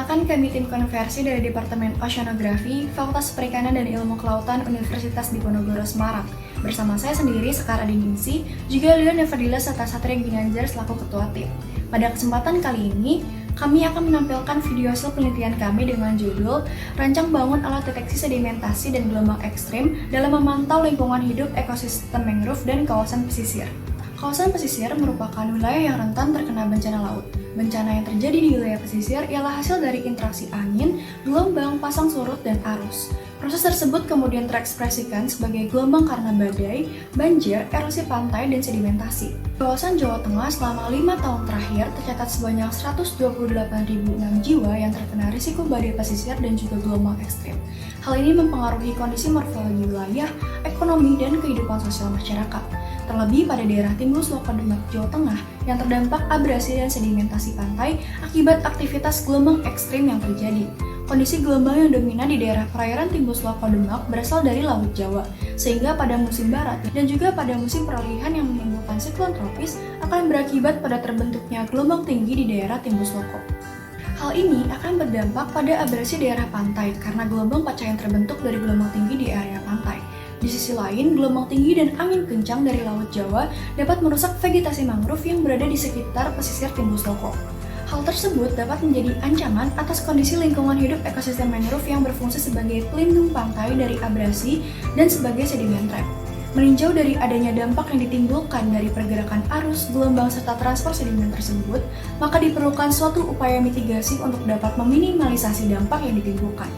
Perkenalkan, kami tim konversi dari Departemen Oceanografi, Fakultas Perikanan dan Ilmu Kelautan Universitas Diponegoro Semarang. Bersama saya sendiri, Sekar Adingingsi, juga Leon Nevadila serta Satria Ginanjar selaku Ketua Tim. Pada kesempatan kali ini, kami akan menampilkan video hasil penelitian kami dengan judul Rancang Bangun Alat Deteksi Sedimentasi dan Gelombang Ekstrim dalam Memantau Lingkungan Hidup Ekosistem Mangrove dan Kawasan Pesisir. Kawasan pesisir merupakan wilayah yang rentan terkena bencana laut. Bencana yang terjadi di wilayah pesisir ialah hasil dari interaksi angin, gelombang, pasang surut, dan arus. Proses tersebut kemudian terekspresikan sebagai gelombang karena badai, banjir, erosi pantai, dan sedimentasi. Kawasan Jawa Tengah selama 5 tahun terakhir tercatat sebanyak 128.006 jiwa yang terkena risiko badai pesisir dan juga gelombang ekstrim. Hal ini mempengaruhi kondisi morfologi wilayah, ekonomi, dan kehidupan sosial masyarakat. Terlebih pada daerah Timbul Sloko Demak, Jawa Tengah yang terdampak abrasi dan sedimentasi pantai akibat aktivitas gelombang ekstrim yang terjadi. Kondisi gelombang yang dominan di daerah perairan Timbul Sloko Demak berasal dari Laut Jawa, sehingga pada musim barat dan juga pada musim peralihan yang menimbulkan siklon tropis akan berakibat pada terbentuknya gelombang tinggi di daerah Timbul Sloko. Hal ini akan berdampak pada abrasi daerah pantai karena gelombang pecah yang terbentuk dari gelombang tinggi di area pantai. Di sisi lain, gelombang tinggi dan angin kencang dari Laut Jawa dapat merusak vegetasi mangrove yang berada di sekitar pesisir Timbul Sloko. Hal tersebut dapat menjadi ancaman atas kondisi lingkungan hidup ekosistem mangrove yang berfungsi sebagai pelindung pantai dari abrasi dan sebagai sedimen trap. Meninjau dari adanya dampak yang ditimbulkan dari pergerakan arus, gelombang, serta transfer sedimen tersebut, maka diperlukan suatu upaya mitigasi untuk dapat meminimalisasi dampak yang ditimbulkan.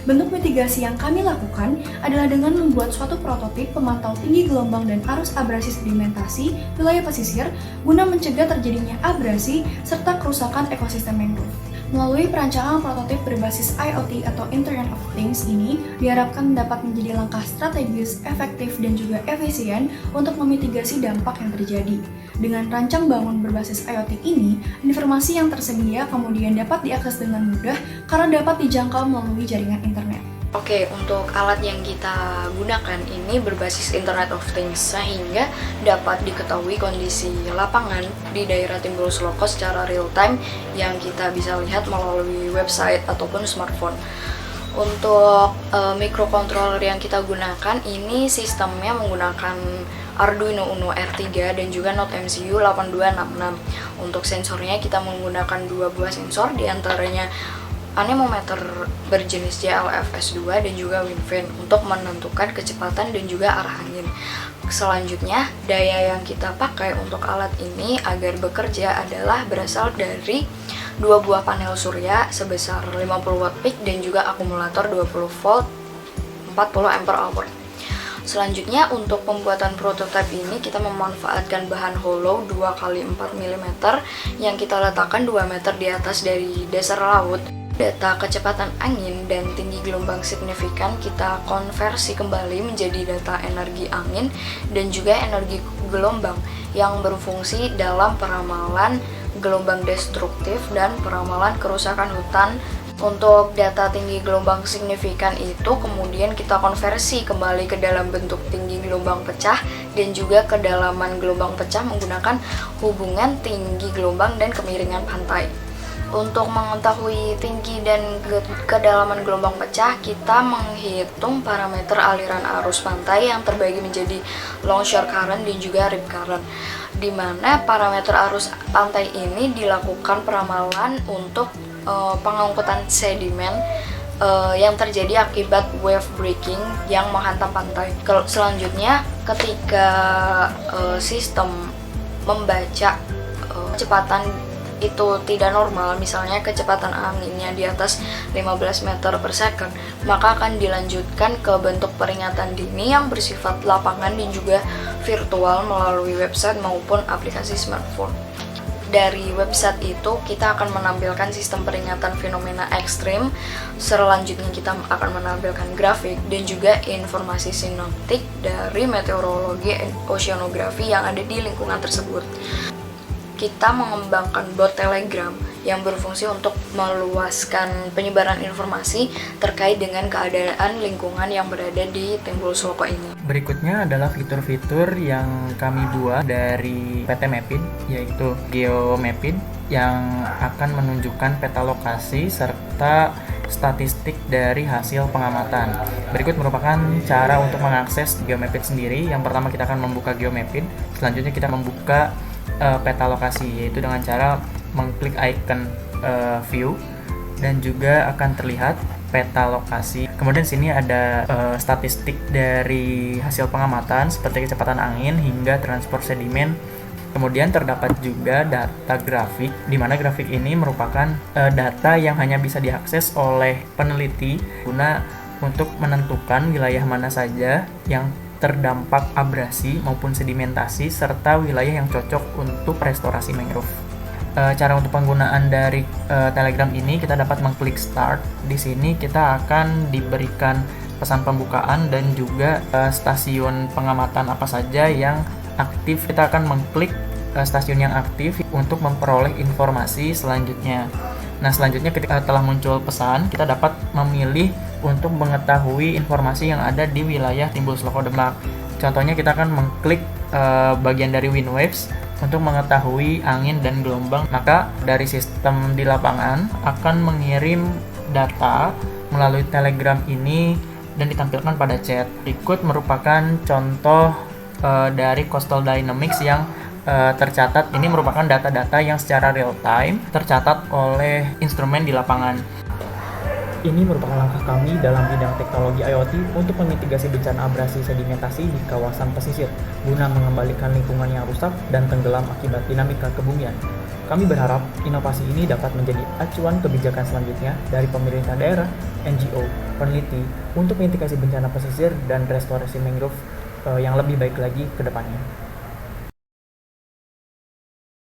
Bentuk mitigasi yang kami lakukan adalah dengan membuat suatu prototip pemantau tinggi gelombang dan arus abrasi sedimentasi wilayah pesisir guna mencegah terjadinya abrasi serta kerusakan ekosistem mangrove. Melalui perancangan prototip berbasis IoT atau Internet of Things ini diharapkan dapat menjadi langkah strategis, efektif, dan juga efisien untuk memitigasi dampak yang terjadi. Dengan rancang bangun berbasis IoT ini, informasi yang tersedia kemudian dapat diakses dengan mudah karena dapat dijangkau melalui jaringan internet. Oke, untuk alat yang kita gunakan ini berbasis Internet of Things sehingga dapat diketahui kondisi lapangan di daerah Timbul Sloko secara real time yang kita bisa lihat melalui website ataupun smartphone. Untuk microcontroller yang kita gunakan ini sistemnya menggunakan Arduino Uno R3 dan juga Node MCU 8266. Untuk sensornya kita menggunakan 2 buah sensor, diantaranya anemometer berjenis JLFS2 dan juga WinFin untuk menentukan kecepatan dan juga arah angin. Selanjutnya, daya yang kita pakai untuk alat ini agar bekerja adalah berasal dari 2 buah panel surya sebesar 50 watt peak dan juga akumulator 20 volt 40 ampere hour. Selanjutnya, untuk pembuatan prototipe ini kita memanfaatkan bahan hollow 2x4 mm yang kita letakkan 2 meter di atas dari dasar laut. Data kecepatan angin dan tinggi gelombang signifikan kita konversi kembali menjadi data energi angin dan juga energi gelombang yang berfungsi dalam peramalan gelombang destruktif dan peramalan kerusakan hutan. Untuk data tinggi gelombang signifikan itu kemudian kita konversi kembali ke dalam bentuk tinggi gelombang pecah dan juga kedalaman gelombang pecah menggunakan hubungan tinggi gelombang dan kemiringan pantai. Untuk mengetahui tinggi dan kedalaman gelombang pecah, kita menghitung parameter aliran arus pantai yang terbagi menjadi longshore current dan juga rip current, di mana parameter arus pantai ini dilakukan peramalan untuk pengangkutan sedimen yang terjadi akibat wave breaking yang menghantam pantai. Selanjutnya, ketika sistem membaca kecepatan itu tidak normal, misalnya kecepatan anginnya di atas 15 meter per second, maka akan dilanjutkan ke bentuk peringatan dini yang bersifat lapangan dan juga virtual melalui website maupun aplikasi smartphone. Dari website itu kita akan menampilkan sistem peringatan fenomena ekstrim. Selanjutnya kita akan menampilkan grafik dan juga informasi sinoptik dari meteorologi dan oceanografi yang ada di lingkungan tersebut. Kita mengembangkan bot Telegram yang berfungsi untuk meluaskan penyebaran informasi terkait dengan keadaan lingkungan yang berada di Timbul Sloko ini. Berikutnya adalah fitur-fitur yang kami buat dari PT Mapid, yaitu GeoMapid, yang akan menunjukkan peta lokasi serta statistik dari hasil pengamatan. Berikut merupakan cara untuk mengakses GeoMapid sendiri. Yang pertama kita akan membuka GeoMapid, selanjutnya kita membuka peta lokasi, yaitu dengan cara mengklik icon view dan juga akan terlihat peta lokasi. Kemudian sini ada statistik dari hasil pengamatan seperti kecepatan angin hingga transport sedimen. Kemudian terdapat juga data grafik, di mana grafik ini merupakan data yang hanya bisa diakses oleh peneliti guna untuk menentukan wilayah mana saja yang terdampak abrasi maupun sedimentasi serta wilayah yang cocok untuk restorasi mangrove. Cara untuk penggunaan dari Telegram ini, kita dapat mengklik start. Di sini kita akan diberikan pesan pembukaan dan juga stasiun pengamatan apa saja yang aktif. Kita akan mengklik stasiun yang aktif untuk memperoleh informasi selanjutnya. Nah, selanjutnya ketika telah muncul pesan, kita dapat memilih untuk mengetahui informasi yang ada di wilayah Timbul Sloko Demak. Contohnya kita akan mengklik bagian dari wind waves untuk mengetahui angin dan gelombang. Maka dari sistem di lapangan akan mengirim data melalui Telegram ini dan ditampilkan pada chat. Berikut merupakan contoh dari Coastal Dynamics yang tercatat. Ini merupakan data-data yang secara real time tercatat oleh instrumen di lapangan. Ini merupakan langkah kami dalam bidang teknologi IoT untuk memitigasi bencana abrasi sedimentasi di kawasan pesisir guna mengembalikan lingkungan yang rusak dan tenggelam akibat dinamika kebumian. Kami berharap inovasi ini dapat menjadi acuan kebijakan selanjutnya dari pemerintah daerah, NGO, peneliti untuk mitigasi bencana pesisir dan restorasi mangrove yang lebih baik lagi ke depannya.